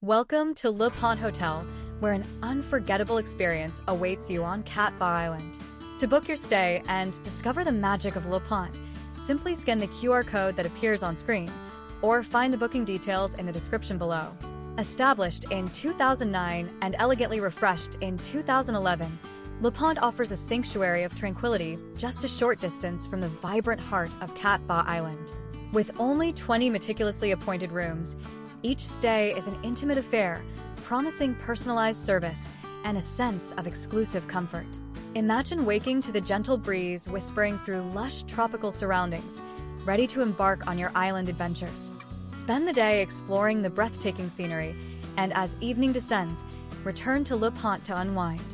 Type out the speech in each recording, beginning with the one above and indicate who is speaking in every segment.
Speaker 1: Welcome to Le Pont Hotel, where an unforgettable experience awaits you on Cat Ba Island. To book your stay and discover the magic of Le Pont, simply scan the QR code that appears on screen, or find the booking details in the description below. Established in 2009 and elegantly refreshed in 2011, Le Pont offers a sanctuary of tranquility just a short distance from the vibrant heart of Cat Ba Island. With only 20 meticulously appointed rooms, each stay is an intimate affair, promising personalized service and a sense of exclusive comfort. Imagine waking to the gentle breeze whispering through lush tropical surroundings, ready to embark on your island adventures. Spend the day exploring the breathtaking scenery, and as evening descends, return to Le Pont to unwind.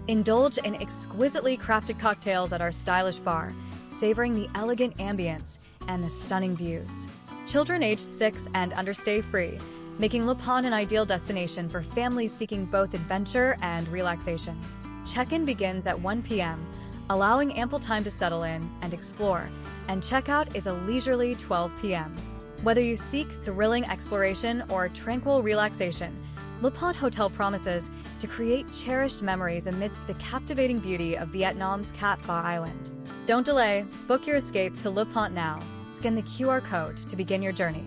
Speaker 1: Indulge in exquisitely crafted cocktails at our stylish bar, savoring the elegant ambience and the stunning views. Children aged 6 and under stay free, making Le Pont an ideal destination for families seeking both adventure and relaxation. Check-in begins at 1 p.m., allowing ample time to settle in and explore, and checkout is a leisurely 12 p.m. Whether you seek thrilling exploration or tranquil relaxation, Le Pont Hotel promises to create cherished memories amidst the captivating beauty of Vietnam's Cat Ba Island. Don't delay, book your escape to Le Pont now. Scan the QR code to begin your journey.